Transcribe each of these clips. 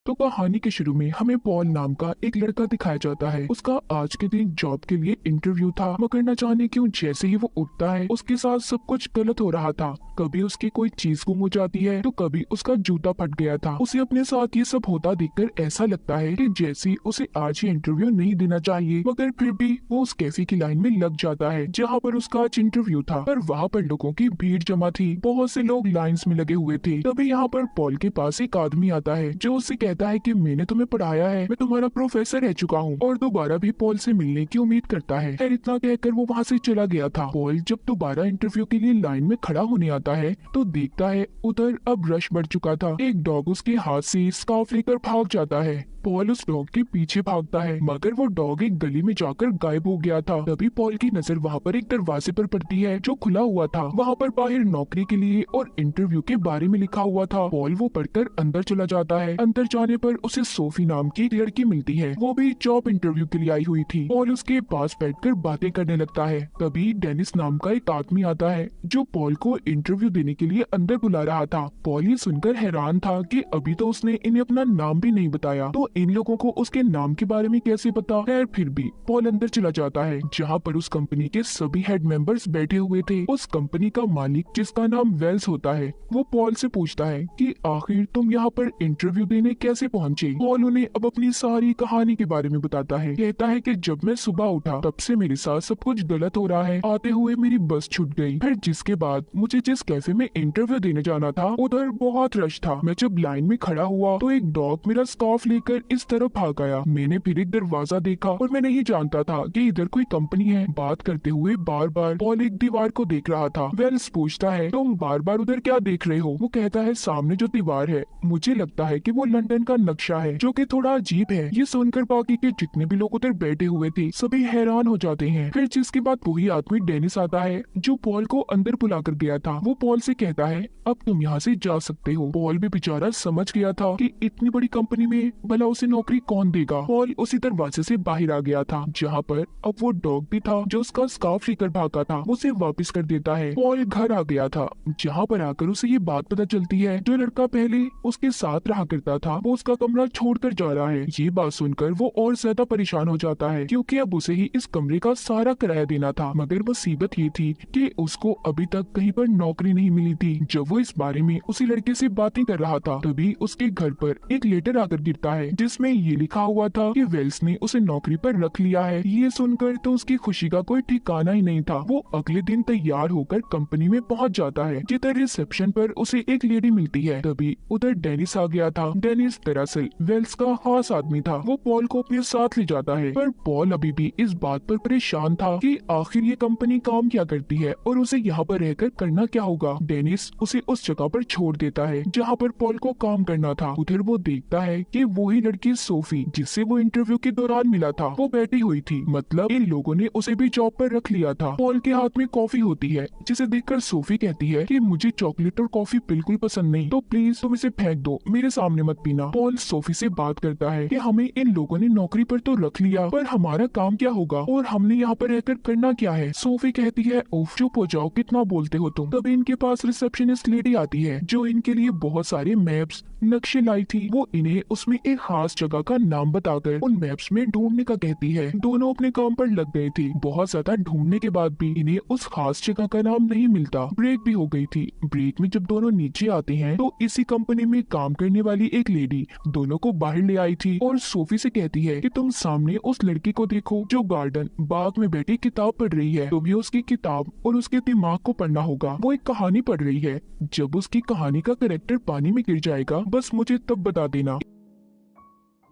तो कहानी के शुरू में हमें पॉल नाम का एक लड़का दिखाया जाता है। उसका आज के दिन जॉब के लिए इंटरव्यू था, मगर न जाने क्यों जैसे ही वो उठता है उसके साथ सब कुछ गलत हो रहा था। कभी उसकी कोई चीज गुम हो जाती है तो कभी उसका जूता फट गया था। उसे अपने साथ ये सब होता देखकर ऐसा लगता है कि जैसे उसे आज ही इंटरव्यू नहीं देना चाहिए, मगर फिर भी वो उस कैफे की लाइन में लग जाता है जहाँ पर उसका आज इंटरव्यू था। पर वहाँ पर लोगों की भीड़ जमा थी, बहुत से लोग लाइंस में लगे हुए थे। तभी यहाँ पर पॉल के पास एक आदमी आता है जो उससे कहता है कि मैंने तुम्हें पढ़ाया है, मैं तुम्हारा प्रोफेसर रह चुका हूँ और दोबारा भी पॉल से मिलने की उम्मीद करता है। खैर इतना कहकर वो वहाँ से चला गया था। पॉल जब दोबारा इंटरव्यू के लिए लाइन में खड़ा होने आता है तो देखता है उधर अब रश बढ़ चुका था। एक डॉग उसके हाथ से स्कार्फ लेकर भाग जाता है। पॉल उस डॉग के पीछे भागता है, मगर वो डॉग एक गली में जाकर गायब हो गया था। तभी पॉल की नजर वहाँ पर एक दरवाजे पर पड़ती है जो खुला हुआ था। वहाँ पर बाहर नौकरी के लिए और इंटरव्यू के बारे में लिखा हुआ था। पॉल वो पढ़कर अंदर चला जाता है। अंदर जाने पर उसे सोफी नाम की एक लड़की मिलती है, वो भी जॉब इंटरव्यू के लिए आई हुई थी। पॉल उसके पास बैठकर बातें करने लगता है। तभी डेनिस नाम का एक आदमी आता है जो पॉल को इंटरव्यू देने के लिए अंदर बुला रहा था। पॉल ये सुनकर हैरान था कि अभी तो उसने इन्हें अपना नाम भी नहीं बताया, तो इन लोगों को उसके नाम के बारे में कैसे पता। खैर फिर भी पॉल अंदर चला जाता है जहाँ पर उस कंपनी के सभी हेड मेंबर्स बैठे हुए थे। उस कंपनी का मालिक जिसका नाम वेल्स होता है वो पॉल से पूछता है कि आखिर तुम यहाँ पर इंटरव्यू देने कैसे पहुँचे। पॉल उन्हें अब अपनी सारी कहानी के बारे में बताता है। कहता है कि जब मैं सुबह उठा तब से मेरे साथ सब कुछ गलत हो रहा है। आते हुए मेरी बस छूट गई, फिर जिसके बाद मुझे जिस कैफे में इंटरव्यू देने जाना था उधर बहुत रश था। मैं जब लाइन में खड़ा हुआ तो एक डॉग मेरा स्कार्फ लेकर इस तरफ भाग आया। मैंने फिर एक दरवाजा देखा और मैं नहीं जानता था कि इधर कोई कंपनी है। बात करते हुए बार बार पॉल एक दीवार को देख रहा था। वेल्स पूछता है तुम बार बार उधर क्या देख रहे हो। वो कहता है सामने जो दीवार है मुझे लगता है कि वो लंदन का नक्शा है, जो कि थोड़ा अजीब है। ये सुनकर बाकी के जितने भी लोग उधर बैठे हुए थे सभी हैरान हो जाते हैं। फिर जिसके बाद वही आदमी डेनिस आता है जो पॉल को अंदर बुला कर गया था। वो पॉल से कहता है अब तुम यहाँ से जा सकते हो। पॉल भी बेचारा समझ गया था कि इतनी बड़ी कंपनी में भला उसे नौकरी कौन देगा। पॉल उसी दरवाजे से बाहर आ गया था जहाँ पर अब वो डॉग भी था जो उसका स्कार्फ लेकर भागा था, उसे वापस कर देता है। पॉल घर आ गया था जहाँ पर आकर उसे ये बात पता चलती है जो लड़का पहले उसके साथ रहा करता था वो उसका कमरा छोड़कर जा रहा है। ये बात सुनकर वो और ज्यादा परेशान हो जाता है क्योंकि अब उसे ही इस कमरे का सारा किराया देना था। मगर मुसीबत ये थी कि उसको अभी तक कहीं पर नौकरी नहीं मिली थी। जब वो इस बारे में उसी लड़के से बातें कर रहा था तभी उसके घर पर एक लेटर आकर गिरता है जिसमें ये लिखा हुआ था कि वेल्स ने उसे नौकरी पर रख लिया है। ये सुनकर तो उसकी खुशी का कोई ठिकाना ही नहीं था। वो अगले दिन तैयार होकर कंपनी में पहुंच जाता है। जिधर रिसेप्शन पर उसे एक लेडी मिलती है तभी उधर डेनिस आ गया था। डेनिस दरअसल वेल्स का खास आदमी था। वो पॉल को अपने साथ ले जाता है, पर पॉल अभी भी इस बात पर परेशान था कि आखिर ये कंपनी काम क्या करती है और उसे यहाँ पर रहकर करना क्या होगा। डेनिस उसे उस जगह पर छोड़ देता है जहाँ पर पॉल को काम करना था। उधर वो देखता है कि वही लड़की सोफी जिससे वो इंटरव्यू के दौरान मिला था वो बैठी हुई थी। मतलब इन लोगों ने उसे भी जॉब पर रख लिया था। पॉल के हाथ में कॉफी होती है जिसे देखकर सोफी कहती है कि मुझे चॉकलेट और कॉफी बिल्कुल पसंद नहीं, तो प्लीज तुम इसे फेंक दो, मेरे सामने मत पीना। पॉल सोफी से बात करता है कि हमें इन लोगों ने नौकरी पर तो रख लिया, पर हमारा काम क्या होगा और हमने यहाँ पर रहकर करना क्या है। सोफी कहती है उफ चुप हो जाओ, कितना बोलते हो तुम। तभी इनके पास रिसेप्शनिस्ट लेडी आती है जो इनके लिए बहुत सारे मैप्स नक्शे लाई थी। वो इन्हें उसमें एक खास जगह का नाम बताकर उन मैप्स में ढूंढने का कहती है। दोनों अपने काम पर लग गए थे। बहुत ज्यादा ढूंढने के बाद भी इन्हें उस खास जगह का नाम नहीं मिलता। ब्रेक भी हो गई थी। ब्रेक में जब दोनों नीचे आते हैं तो इसी कंपनी में काम करने वाली एक लेडी दोनों को बाहर ले आई थी और सोफी से कहती है कि तुम सामने उस लड़की को देखो जो गार्डन बाग में बैठी किताब पढ़ रही है। तुम्हें उसकी किताब और उसके दिमाग को पढ़ना होगा। वो एक कहानी पढ़ रही है। जब उसकी कहानी का कैरेक्टर पानी में गिर जाएगा बस मुझे तब बता देना।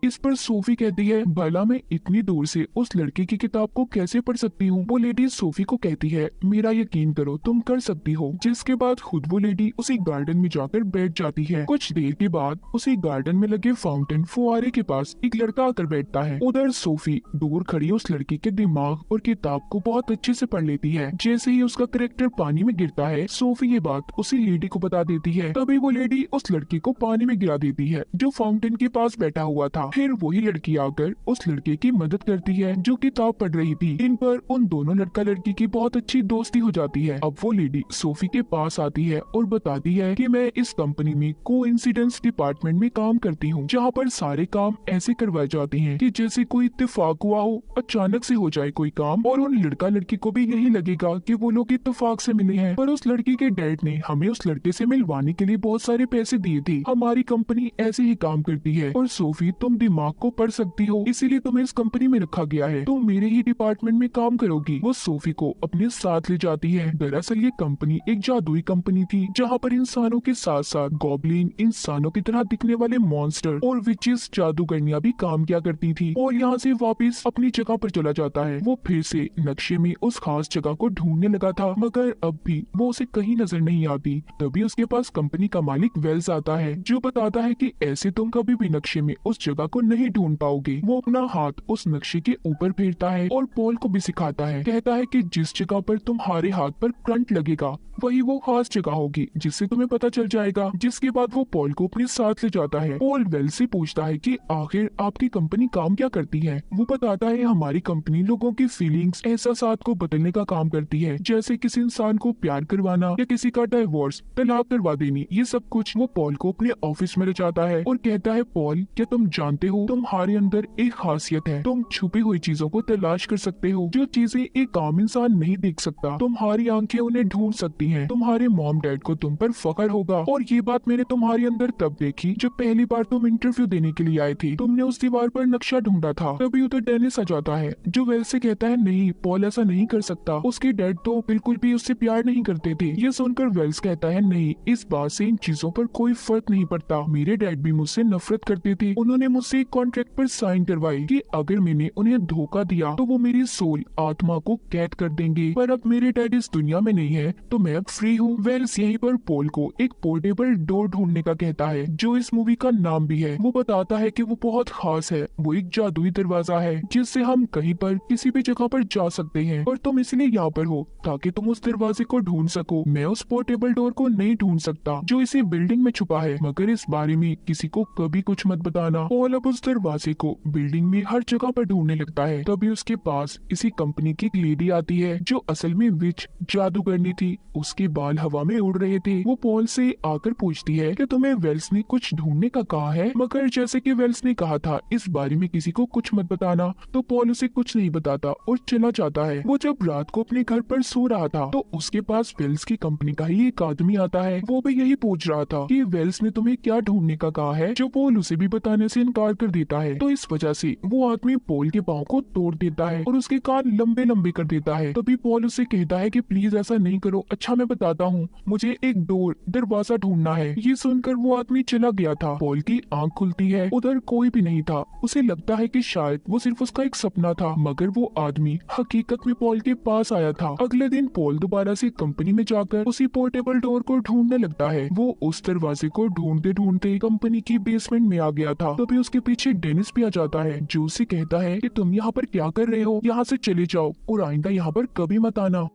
इस पर सोफी कहती है भला मैं इतनी दूर से उस लड़के की किताब को कैसे पढ़ सकती हूँ। वो लेडी सोफी को कहती है मेरा यकीन करो तुम कर सकती हो। जिसके बाद खुद वो लेडी उसी गार्डन में जाकर बैठ जाती है। कुछ देर के बाद उसी गार्डन में लगे फाउंटेन फुआरे के पास एक लड़का आकर बैठता है। उधर सोफी दूर खड़ी उस लड़की के दिमाग और किताब को बहुत अच्छे से पढ़ लेती है। जैसे ही उसका कैरेक्टर पानी में गिरता है सोफी ये बात उसी लेडी को बता देती है। तभी वो लेडी उस लड़की को पानी में गिरा देती है जो फाउंटेन के पास बैठा हुआ था। फिर वही लड़की आकर उस लड़के की मदद करती है जो किताब पढ़ रही थी। इन पर उन दोनों लड़का लड़की की बहुत अच्छी दोस्ती हो जाती है। अब वो लेडी सोफी के पास आती है और बताती है कि मैं इस कंपनी में कोइंसिडेंस डिपार्टमेंट में काम करती हूँ, जहाँ पर सारे काम ऐसे करवाए जाते हैं कि जैसे कोई इत्तेफाक हुआ हो, अचानक से हो जाए कोई काम और उन लड़का लड़की को भी यही लगेगा कि वो लोग इत्तेफाक से मिले हैं। पर उस लड़की के डैड ने हमें उस लड़के से मिलवाने के लिए बहुत सारे पैसे दिए थे। हमारी कंपनी ऐसे ही काम करती है और सोफी तुम दिमाग को पढ़ सकती हो, इसीलिए तुम्हें इस कंपनी में रखा गया है, तुम मेरे ही डिपार्टमेंट में काम करोगी। वो सोफी को अपने साथ ले जाती है। दरअसल ये कंपनी एक जादुई कंपनी थी जहाँ पर इंसानों के साथ साथ गॉब्लिन, इंसानों की तरह दिखने वाले मॉन्स्टर और विचेस, जादूगरनियां भी काम किया करती थी। और यहाँ से वापस अपनी जगह पर चला जाता है। वो फिर से नक्शे में उस खास जगह को ढूंढने लगा था, मगर अब भी वो उसे कहीं नजर नहीं आती। तभी उसके पास कंपनी का मालिक वेल्स आता है जो बताता है कि ऐसे तुम कभी भी नक्शे में उस जगह को नहीं ढूंढ पाओगे। वो अपना हाथ उस नक्शे के ऊपर फेरता है और पॉल को भी सिखाता है। कहता है कि जिस जगह पर तुम्हारे हाथ पर करंट लगेगा वही वो खास जगह होगी जिससे तुम्हें पता चल जाएगा। जिसके बाद वो पॉल को अपने साथ ले जाता है। पॉल वेल से पूछता है कि आखिर आपकी कंपनी काम क्या करती है। वो बताता है हमारी कंपनी लोगों की फीलिंग्स, एहसासात को बदलने का काम करती है, जैसे किसी इंसान को प्यार करवाना या किसी का डाइवोर्स, तलाक करवा देनी, ये सब कुछ। वो पॉल को अपने ऑफिस में ले जाता है और कहता है पॉल, क्या तुम जानते हो तुम्हारे अंदर एक खासियत है, तुम छुपी हुई चीजों को तलाश कर सकते हो जो चीजें एक आम इंसान नहीं देख सकता। तुम्हारी आंखें उन्हें ढूंढ सकती हैं। तुम्हारे मॉम डैड को तुम पर फख्र होगा। और ये बात मैंने तुम्हारे अंदर तब देखी जब पहली बार तुम इंटरव्यू देने के लिए आए थे। तुमने उस दीवार पर नक्शा ढूंढा था। तभी उधर डेनिस आ जाता है जो वेल से कहता है नहीं, पॉल ऐसा नहीं कर सकता, उसके डैड तो बिल्कुल भी उससे प्यार नहीं करते थे। ये सुनकर वेल्स कहता है नहीं, इस बात से इन चीजों पर कोई फर्क नहीं पड़ता। मेरे डैड भी मुझसे नफरत करते थे। उन्होंने मुझसे एक कॉन्ट्रैक्ट पर साइन करवाई कि अगर मैंने उन्हें धोखा दिया तो वो मेरी सोल, आत्मा को कैद कर देंगे। पर अब मेरे डैड इस दुनिया में नहीं है तो मैं अब फ्री हूँ। वेल्स यहीं पर पॉल को एक पोर्टेबल डोर ढूंढने का कहता है जो इस मूवी का नाम भी है। वो बताता है कि वो बहुत खास है, वो एक जादुई दरवाजा है जिससे हम कहीं पर किसी भी जगह पर जा सकते हैं और तुम इसलिए यहाँ पर हो ताकि तुम उस दरवाजे को ढूंढ सको। मैं उस पोर्टेबल डोर को नहीं ढूंढ सकता जो इसी बिल्डिंग में छुपा है, मगर इस बारे में किसी को कभी कुछ मत बताना। पॉल अब उस दरवाजे को बिल्डिंग में हर जगह पर ढूंढने लगता है। तभी उसके पास इसी कंपनी की एक लेडी आती है जो असल में विच, जादूगरनी थी। उसके बाल हवा में उड़ रहे थे। वो पॉल से आकर पूछती है कि तुम्हें वेल्स ने कुछ ढूंढने का कहा है, मगर जैसे कि वेल्स ने कहा था इस बारे में किसी को कुछ मत बताना, तो पॉल उसे कुछ नहीं बताता और चला जाता है। वो जब रात को अपने घर पर सो रहा था तो उसके पास वेल्स की कंपनी का ही एक आदमी आता है। वो भी यही पूछ रहा था कि वेल्स ने तुम्हें क्या ढूंढने का कहा है, जो पॉल उसे भी बताने से इनकार कर देता है। तो इस वजह से वो आदमी पॉल के पाँव को तोड़ देता है और उसके कान लंबे लंबे कर देता है। तभी पॉल उसे कहता है कि प्लीज ऐसा नहीं करो, अच्छा मैं बताता हूँ, मुझे एक डोर, दरवाजा ढूंढना है। ये सुनकर वो आदमी चला गया था। पॉल की आंख खुलती है, उधर कोई भी नहीं था। उसे लगता है कि शायद वो सिर्फ उसका एक सपना था, मगर वो आदमी हकीकत में पॉल के पास आया था। अगले दिन पॉल दोबारा से कंपनी में जाकर उसी पोर्टेबल डोर को ढूंढने लगता है। वो उस दरवाजे को ढूंढते ढूंढते कंपनी की बेसमेंट में आ गया था। तभी उसके पीछे डेनिस भी आ जाता है जो उसे कहता है कि तुम यहाँ पर क्या कर रहे हो, यहाँ से चले जाओ और आइंदा यहाँ पर कभी मत आना।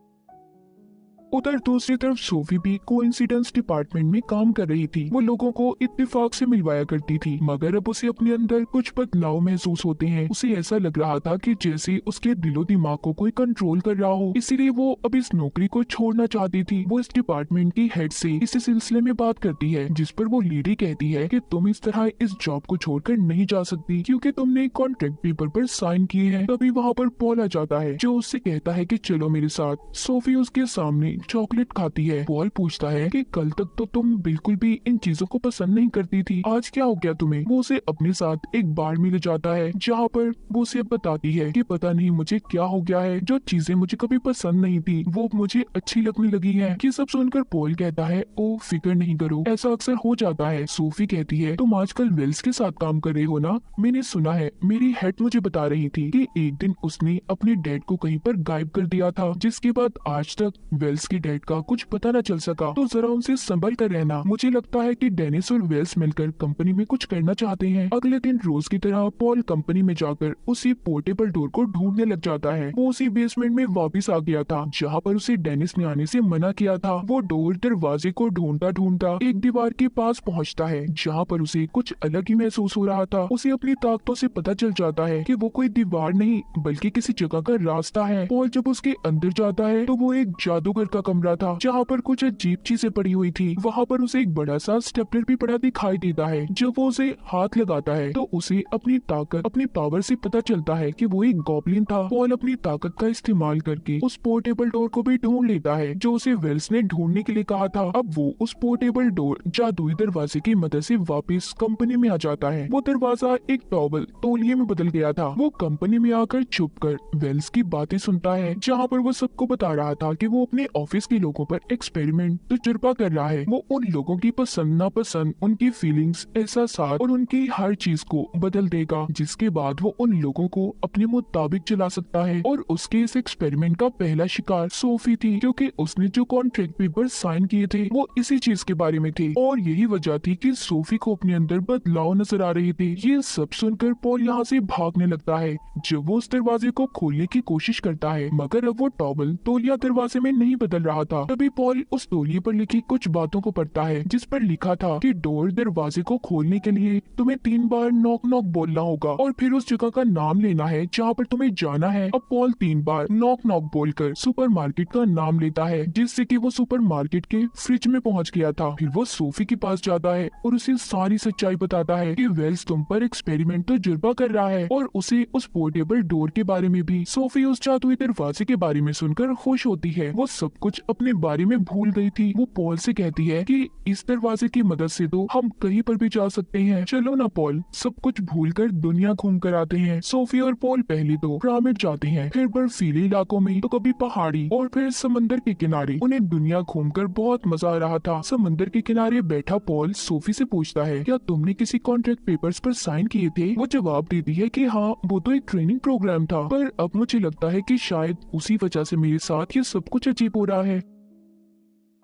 उधर दूसरी तरफ सोफी भी कोइंसिडेंस डिपार्टमेंट में काम कर रही थी। वो लोगों को इत्तेफाक से मिलवाया करती थी, मगर अब उसे अपने अंदर कुछ बदलाव महसूस होते हैं। उसे ऐसा लग रहा था कि जैसे उसके दिलो दिमाग को कोई कंट्रोल कर रहा हो, इसीलिए वो अब इस नौकरी को छोड़ना चाहती थी। वो इस डिपार्टमेंट की हेड से इसी सिलसिले में बात करती है, जिस पर वो लेडी कहती है कि तुम इस तरह इस जॉब को छोड़कर नहीं जा सकती क्योंकि तुमने कॉन्ट्रैक्ट पेपर पर साइन किए हैं। तभी वहाँ पर पॉल आ जाता है जो उससे कहता है कि चलो मेरे साथ। सोफी उसके सामने चॉकलेट खाती है। पॉल पूछता है कि कल तक तो तुम बिल्कुल भी इन चीजों को पसंद नहीं करती थी, आज क्या हो गया तुम्हें। वो उसे अपने साथ एक बार में ले जाता है जहाँ पर वो उसे बताती है कि पता नहीं मुझे क्या हो गया है, जो चीजें मुझे कभी पसंद नहीं थी वो मुझे अच्छी लगने लगी है। ये सब सुनकर पॉल कहता है ओ फिक्र नहीं करो, ऐसा अक्सर हो जाता है। सोफी कहती है तुम आजकल वेल्स के साथ काम कर रहे हो ना, मैंने सुना है, मेरी हेड मुझे बता रही थी कि एक दिन उसने अपने डैड को कहीं पर गायब कर दिया था, जिसके बाद आज तक वेल्स के डैड का कुछ पता न चल सका, तो जरा उनसे संभल कर रहना। मुझे लगता है कि डेनिस और वेल्स मिलकर कंपनी में कुछ करना चाहते हैं। अगले दिन रोज की तरह पॉल कंपनी में जाकर उसी पोर्टेबल डोर को ढूंढने लग जाता है। वो उसी बेसमेंट में वापस आ गया था जहाँ पर उसे डेनिस ने आने से मना किया था। वो डोर दरवाजे को ढूंढता ढूंढता एक दीवार के पास पहुँचता है जहाँ पर उसे कुछ अलग ही महसूस हो रहा था। उसे अपनी ताकतों से पता चल जाता है कि वो कोई दीवार नहीं बल्कि किसी जगह का रास्ता है। पॉल जब उसके अंदर जाता है तो वो एक जादूगर का कमरा था जहाँ पर कुछ अजीब चीजें पड़ी हुई थी। वहाँ पर उसे एक बड़ा सा स्टेपलर भी पड़ा दिखाई देता है। जब वो उसे हाथ लगाता है तो उसे अपनी ताकत, अपनी पावर से पता चलता है कि वो एक गॉब्लिन था। पॉल अपनी ताकत का इस्तेमाल करके उस पोर्टेबल डोर को भी ढूंढ लेता है जो उसे वेल्स ने ढूंढने के लिए कहा था। अब वो उस पोर्टेबल डोर जादुई दरवाजे की मदद से वापस कंपनी में आ जाता है। वो दरवाजा एक टॉवल तौलिए में बदल गया था। वो कंपनी में आकर छुप कर वेल्स की बातें सुनता है जहाँ पर वो सबको बता रहा था कि वो अपने ऑफिस के लोगों पर एक्सपेरिमेंट तजुर्बा कर रहा है। वो उन लोगों की पसंद नापसंद, उनकी फीलिंग्स, एहसासात और उनकी हर चीज को बदल देगा, जिसके बाद वो उन लोगों को अपने मुताबिक चला सकता है। और उसके इस एक्सपेरिमेंट का पहला शिकार सोफी थी क्योंकि उसने जो कॉन्ट्रैक्ट पेपर साइन किए थे वो इसी चीज के बारे में थे और यही वजह थी कि सोफी को अपने अंदर बदलाव नजर आ रही थी। ये सब सुनकर पॉल यहाँ से भागने लगता है जब वो उस दरवाजे को खोलने की कोशिश करता है, मगर अब वो टॉवल तौलिया दरवाजे में नहीं बदल रहा था। तभी पॉल उस तौलिए पर लिखी कुछ बातों को पढ़ता है जिस पर लिखा था कि डोर दरवाजे को खोलने के लिए तुम्हें 3 बार नॉक नॉक बोलना होगा और फिर उस जगह का नाम लेना है जहाँ पर तुम्हें जाना है। अब पॉल 3 बार नॉक नॉक बोलकर सुपरमार्केट का नाम लेता है जिससे कि वो सुपरमार्केट के फ्रिज में पहुंच गया था। फिर वो सोफी के पास जाता है और उसे सारी सच्चाई बताता है कि वेल्स तुम पर एक्सपेरिमेंट तजुर्बा कर रहा है और उसे उस पोर्टेबल डोर के बारे में भी। सोफी उस जादुई दरवाजे के बारे में सुनकर खुश होती है। वो सब कुछ अपने बारे में भूल गई थी। वो पॉल से कहती है कि इस दरवाजे की मदद से तो हम कहीं पर भी जा सकते हैं। चलो ना पॉल, सब कुछ भूलकर दुनिया घूम कर आते हैं। सोफी और पॉल पहले तो पिरामिड जाते हैं, फिर बर्फीले इलाकों में, तो कभी पहाड़ी और फिर समंदर के किनारे। उन्हें दुनिया घूमकर बहुत मजा आ रहा था। समंदर के किनारे बैठा पॉल सोफी से पूछता है, क्या तुमने किसी कॉन्ट्रैक्ट पेपर्स पर साइन किए थे? वो जवाब देती है कि हाँ, वो तो एक ट्रेनिंग प्रोग्राम था, पर अब मुझे लगता है कि शायद उसी वजह से मेरे साथ ये सब कुछ अजीब हो रहा है।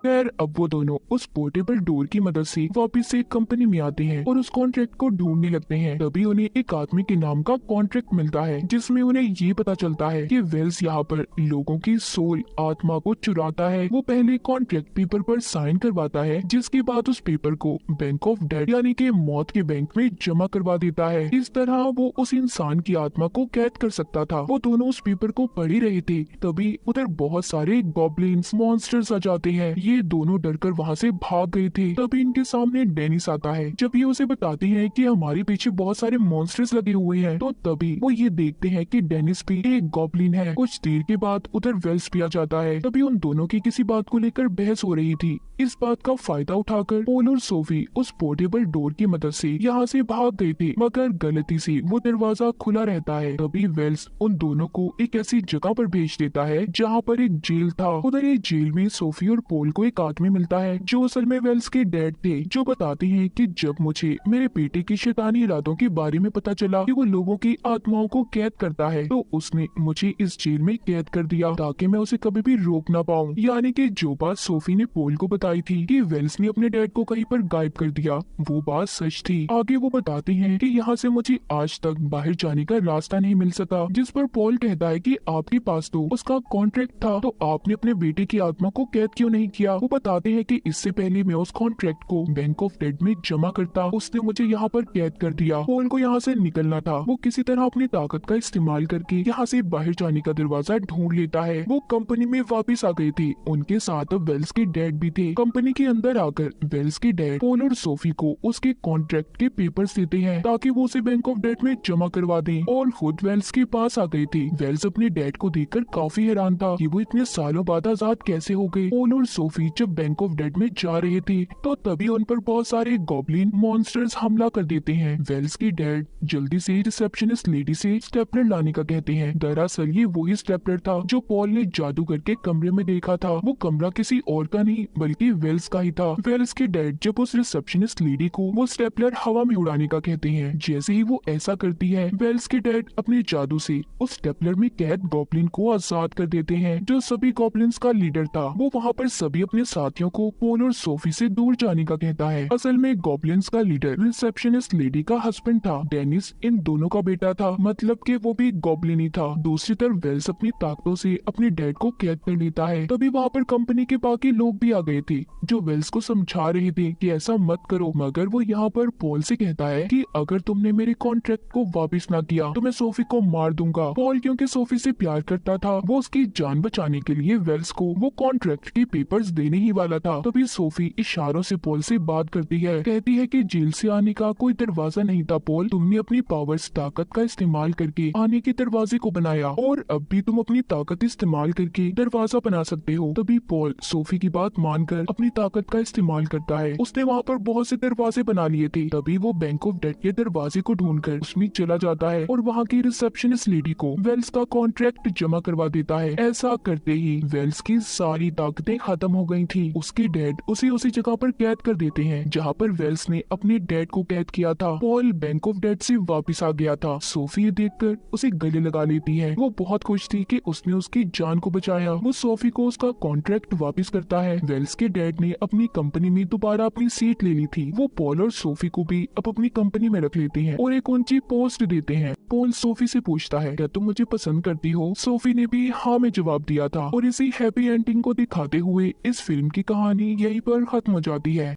खैर, अब वो दोनों उस पोर्टेबल डोर की मदद से वापस से कंपनी में आते हैं और उस कॉन्ट्रैक्ट को ढूंढने लगते हैं। तभी उन्हें एक आदमी के नाम का कॉन्ट्रैक्ट मिलता है जिसमें उन्हें ये पता चलता है कि वेल्स यहाँ पर लोगों की सोल, आत्मा को चुराता है। वो पहले कॉन्ट्रैक्ट पेपर पर साइन करवाता है जिसके बाद उस पेपर को बैंक ऑफ डेड यानी कि मौत के बैंक में जमा करवा देता है। इस तरह वो उस इंसान की आत्मा को कैद कर सकता था। वो दोनों उस पेपर को पढ़ ही रहे थे तभी उधर बहुत सारे गॉब्लिन्स, मॉन्स्टर्स आ जाते हैं। ये दोनों डरकर वहाँ से भाग गए थे। तभी इनके सामने डेनिस आता है। जब ये उसे बताती है कि हमारे पीछे बहुत सारे मॉन्स्टर्स लगे हुए हैं, तो तभी वो ये देखते हैं कि डेनिस भी एक गॉब्लिन है। कुछ देर के बाद उधर वेल्स भी आ जाता है। तभी उन दोनों की किसी बात को लेकर बहस हो रही थी। इस बात का फायदा उठाकर पॉल और सोफी उस पोर्टेबल डोर की मदद से यहाँ से भाग गए थे, मगर गलती से वो दरवाजा खुला रहता है। तभी वेल्स उन दोनों को एक ऐसी जगह पर भेज देता है जहाँ पर एक जेल था। उधर एक जेल में सोफी और पॉल को एक आदमी मिलता है जो असल में वेल्स के डैड थे, जो बताते हैं कि जब मुझे मेरे बेटे की शैतानी इरादों के बारे में पता चला कि वो लोगों की आत्माओं को कैद करता है, तो उसने मुझे इस जेल में कैद कर दिया ताकि मैं उसे कभी भी रोक ना पाऊँ। यानी कि जो बात सोफी ने पॉल को बताई थी कि वेल्स ने अपने डैड को कहीं पर गायब कर दिया, वो बात सच थी। आगे वो बताते हैं कि यहाँ से मुझे आज तक बाहर जाने का रास्ता नहीं मिल सका, जिस पर पॉल कहता है कि आपके पास तो उसका कॉन्ट्रैक्ट था, तो आपने अपने बेटे की आत्मा को कैद क्यों नहीं किया? वो बताते हैं कि इससे पहले मैं उस कॉन्ट्रैक्ट को बैंक ऑफ डेड में जमा करता, उसने मुझे यहाँ पर कैद कर दिया। पॉल को यहाँ से निकलना था। वो किसी तरह अपनी ताकत का इस्तेमाल करके यहाँ से बाहर जाने का दरवाजा ढूंढ लेता है। वो कंपनी में वापस आ गए थे। उनके साथ अब वेल्स के डैड भी थे। कंपनी के अंदर आकर वेल्स के डैड पॉल और सोफी को उसके कॉन्ट्रैक्ट के पेपर्स देते हैं ताकि वो उसे बैंक ऑफ डेड में जमा करवा दें, और खुद वेल्स के पास आ गए थे। वेल्स अपने डैड को देखकर काफी हैरान था कि वो इतने सालों बाद आजाद कैसे हो गए। पॉल और सोफी सोफी जब बैंक ऑफ डेड में जा रही थी तो तभी उन पर बहुत सारे गॉब्लिन मॉन्स्टर्स हमला कर देते हैं। वेल्स की डैड जल्दी से रिसेप्शनिस्ट लेडी से स्टेपलर लाने का कहते हैं। दरअसल ये वही स्टेपलर था जो पॉल ने जादू करके कमरे में देखा था। वो कमरा किसी और का नहीं बल्कि वेल्स का ही था। वेल्स के डैड जब उस रिसेप्शनिस्ट लेडी को वो स्टेपलर हवा में उड़ाने का कहते हैं। जैसे ही वो ऐसा करती है वेल्स के डैड अपने जादू से उस स्टेपलर में कैद गॉब्लिन को आजाद कर देते हैं जो सभी गॉब्लिन्स का लीडर था। वो वहाँ पर सभी अपने साथियों को पॉल और सोफी से दूर जाने का कहता है। असल में गॉब्लिन्स का लीडर रिसेप्शनिस्ट लेडी का हस्बैंड था। डेनिस इन दोनों का बेटा था, मतलब कि वो भी गॉब्लिन ही था। दूसरी तरफ वेल्स अपनी ताकतों से अपने डैड को कैद कर लेता है। तभी वहाँ पर कंपनी के बाकी लोग भी आ गए थे जो वेल्स को समझा रहे थे कि ऐसा मत करो, मगर वो यहाँ पर पॉल से कहता है कि अगर तुमने मेरे कॉन्ट्रैक्ट को वापस ना किया तो मैं सोफी को मार दूंगा। पॉल क्योंकि सोफी से प्यार करता था वो उसकी जान बचाने के लिए वेल्स को वो कॉन्ट्रैक्ट के पेपर्स देने ही वाला था। तभी सोफी इशारों से पॉल से बात करती है, कहती है कि जेल से आने का कोई दरवाजा नहीं था पॉल, तुमने अपनी पावर्स ताकत का इस्तेमाल करके आने के दरवाजे को बनाया और अब भी तुम अपनी ताकत इस्तेमाल करके दरवाजा बना सकते हो। तभी पॉल सोफी की बात मानकर अपनी ताकत का इस्तेमाल करता है। उसने वहाँ पर बहुत से दरवाजे बना लिए थे। तभी वो बैंक ऑफ डेड के दरवाजे को ढूंढकर उसमें चला जाता है और वहाँ की रिसेप्शनिस्ट लेडी को वेल्स का कॉन्ट्रैक्ट जमा करवा देता है। ऐसा करते ही वेल्स की सारी ताकतें खत्म हो गई थी। उसके डैड उसी जगह पर कैद कर देते हैं जहाँ पर वेल्स ने अपने डैड को कैद किया था। पॉल बैंक ऑफ डेड से वापस आ गया था। सोफी ये देखकर उसे गले लगा लेती है। वो बहुत खुश थी कि उसने उसकी जान को बचाया। वो सोफी को उसका कॉन्ट्रैक्ट वापस करता है। वेल्स के डैड ने अपनी कंपनी में दोबारा अपनी सीट ले ली थी। वो पॉल और सोफी को भी अब अपनी कंपनी में रख लेते हैं और एक ऊंची पोस्ट देते हैं। पॉल सोफी से पूछता है, क्या तुम मुझे पसंद करती हो? सोफी ने भी हाँ में जवाब दिया था और इसी हैप्पी एंडिंग को दिखाते हुए इस फिल्म की कहानी यहीं पर खत्म हो जाती है।